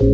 Hi,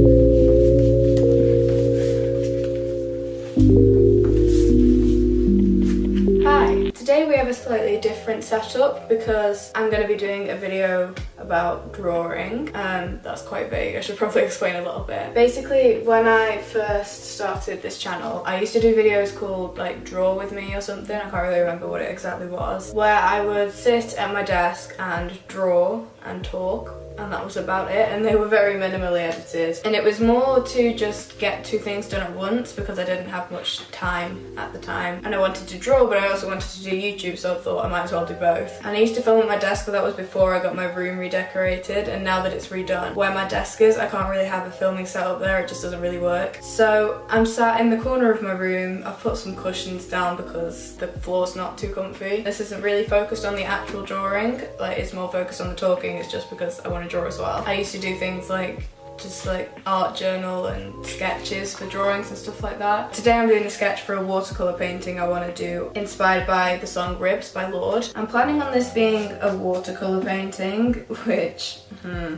today we have a slightly different setup because I'm going to be doing a video about drawing. That's quite vague, I should probably explain a little bit. Basically, when I first started this channel, I used to do videos called like Draw With Me or something, I can't really remember what it exactly was, where I would sit at my desk and draw and talk. And that was about it, and they were very minimally edited, and it was more to just get two things done at once because I didn't have much time at the time, and I wanted to draw but I also wanted to do YouTube, so I thought I might as well do both. And I used to film at my desk, but that was before I got my room redecorated, and now that it's redone, where my desk is I can't really have a filming setup there, it just doesn't really work. So I'm sat in the corner of my room, I've put some cushions down because the floor's not too comfy. This isn't really focused on the actual drawing, like it's more focused on the talking, it's just because I want to draw as well. I used to do things like just like art journal and sketches for drawings and stuff like that. Today I'm doing a sketch for a watercolour painting I want to do, inspired by the song Ribs by Lorde. I'm planning on this being a watercolour painting, which,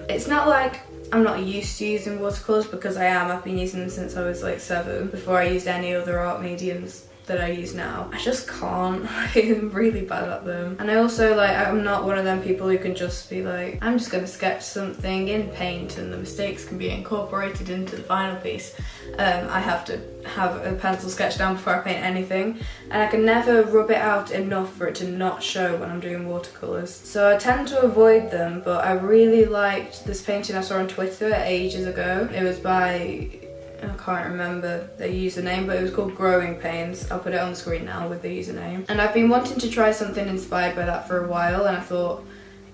it's not like I'm not used to using watercolours, because I am. I've been using them since I was like 7, before I used any other art mediums that I use now. I just can't. I'm really bad at them. And I also, like, I'm not one of them people who can just be like, I'm just gonna sketch something in paint and the mistakes can be incorporated into the final piece. I have to have a pencil sketch down before I paint anything, and I can never rub it out enough for it to not show when I'm doing watercolours. So I tend to avoid them, but I really liked this painting I saw on Twitter ages ago. It was by, I can't remember the username, but it was called Growing Pains. I'll put it on the screen now with the username. And I've been wanting to try something inspired by that for a while, and I thought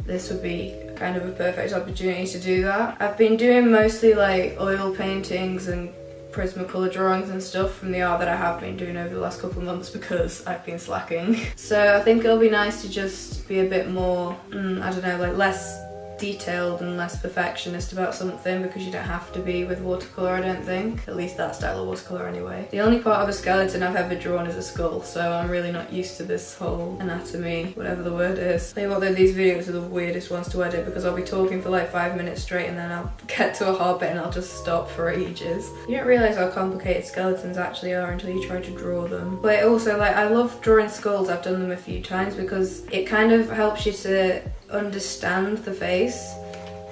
this would be kind of a perfect opportunity to do that. I've been doing mostly like oil paintings and Prismacolor drawings and stuff from the art that I have been doing over the last couple of months because I've been slacking. So I think it'll be nice to just be a bit more, I don't know, like less detailed and less perfectionist about something, because you don't have to be with watercolour, I don't think. At least that style of watercolour anyway. The only part of a skeleton I've ever drawn is a skull, so I'm really not used to this whole anatomy, whatever the word is. Tell you what though, these videos are the weirdest ones to edit because I'll be talking for like 5 minutes straight and then I'll get to a hard bit and I'll just stop for ages. You don't realise how complicated skeletons actually are until you try to draw them. But also, like, I love drawing skulls, I've done them a few times because it kind of helps you to understand the face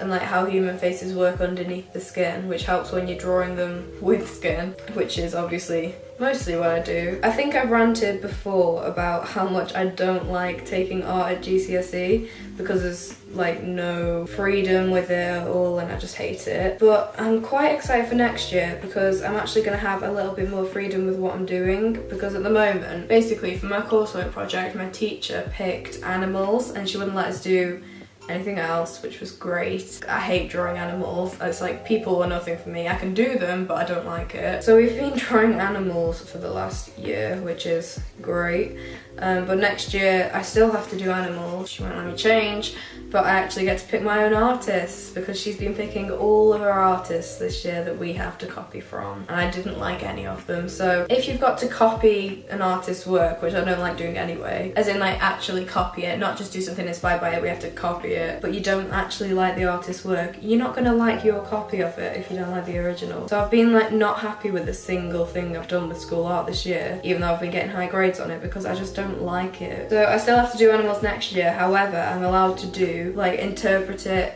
and like how human faces work underneath the skin, which helps when you're drawing them with skin, which is obviously mostly what I do. I think I've ranted before about how much I don't like taking art at GCSE because there's like no freedom with it at all and I just hate it. But I'm quite excited for next year because I'm actually going to have a little bit more freedom with what I'm doing, because at the moment, basically for my coursework project, my teacher picked animals and she wouldn't let us do anything else, which was great. I hate drawing animals. It's like people are nothing for me. I can do them, but I don't like it. So we've been drawing animals for the last year, which is great. But next year I still have to do animals. She won't let me change, but I actually get to pick my own artists because she's been picking all of her artists this year that we have to copy from, and I didn't like any of them. So if you've got to copy an artist's work, which I don't like doing anyway, as in like actually copy it, not just do something inspired by it, we have to copy it, but you don't actually like the artist's work, you're not gonna like your copy of it if you don't like the original. So I've been like not happy with a single thing I've done with school art this year, even though I've been getting high grades on it, because I just don't like it. So I still have to do animals next year, however I'm allowed to do, like, interpret it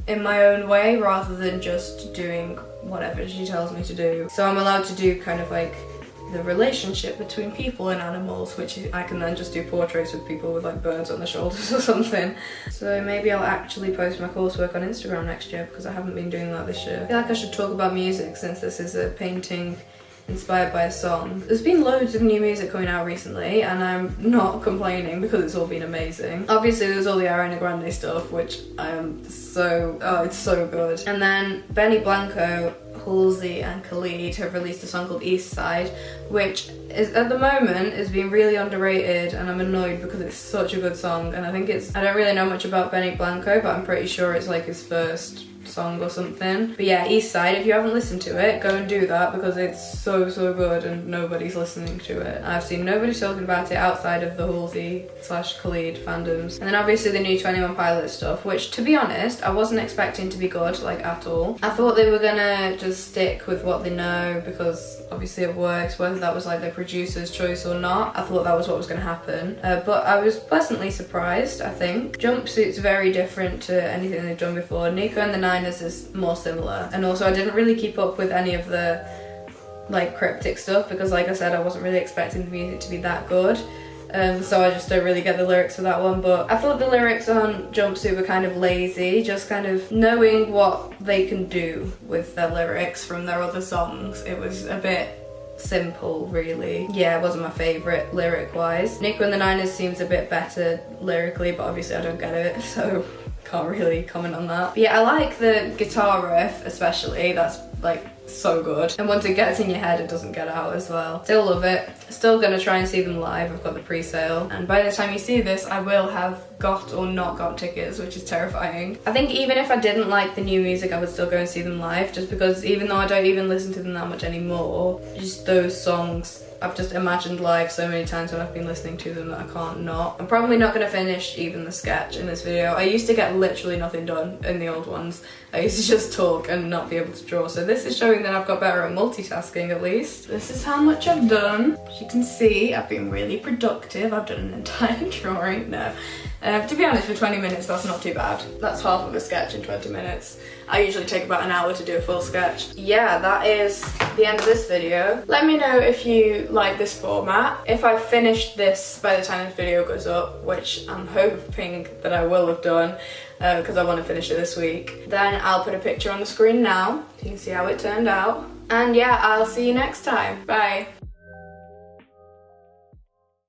in my own way rather than just doing whatever she tells me to do. So I'm allowed to do kind of like the relationship between people and animals, which I can then just do portraits with people with like birds on the shoulders or something. So maybe I'll actually post my coursework on Instagram next year because I haven't been doing that this year. I feel like I should talk about music since this is a painting inspired by a song. There's been loads of new music coming out recently and I'm not complaining because it's all been amazing. Obviously there's all the Ariana Grande stuff, which I am so, it's so good. And then Benny Blanco, Halsey and Khalid have released a song called East Side, which is at the moment is being really underrated, and I'm annoyed because it's such a good song. And I think it's, I don't really know much about Benny Blanco, but I'm pretty sure it's like his first song or something. But yeah, East Side, if you haven't listened to it, go and do that because it's so good and nobody's listening to it. I've seen nobody talking about it outside of the Halsey / Khalid fandoms. And then obviously the new 21 Pilots stuff, which to be honest, I wasn't expecting to be good, like at all. I thought they were gonna just stick with what they know because obviously it works, whether that was like the producer's choice or not. I thought that was what was gonna happen. But I was pleasantly surprised, I think. Jumpsuit's very different to anything they've done before. Nico and the Niners is more similar. And also I didn't really keep up with any of the like cryptic stuff because like I said, I wasn't really expecting the music to be that good. So I just don't really get the lyrics for that one, but I thought the lyrics on Jumpsuit were kind of lazy, just kind of knowing what they can do with their lyrics from their other songs. It was a bit simple, really. Yeah, it wasn't my favourite lyric-wise. Nico and the Niners seems a bit better lyrically, but obviously I don't get it, so can't really comment on that. But yeah, I like the guitar riff especially, that's like so good. And once it gets in your head, it doesn't get out as well. Still love it. Still gonna try and see them live. I've got the pre-sale. And by the time you see this, I will have got or not got tickets, which is terrifying. I think even if I didn't like the new music, I would still go and see them live, just because even though I don't even listen to them that much anymore, just those songs I've just imagined live so many times when I've been listening to them that I can't not. I'm probably not going to finish even the sketch in this video. I used to get literally nothing done in the old ones. I used to just talk and not be able to draw. So this is showing that I've got better at multitasking at least. This is how much I've done. As you can see, I've been really productive. I've done an entire drawing. No. To be honest, for 20 minutes, that's not too bad. That's half of a sketch in 20 minutes. I usually take about an hour to do a full sketch. Yeah, that is the end of this video. Let me know if you like this format. If I finished this by the time this video goes up, which I'm hoping that I will have done, because I want to finish it this week, then I'll put a picture on the screen now so you can see how it turned out. And yeah, I'll see you next time. Bye.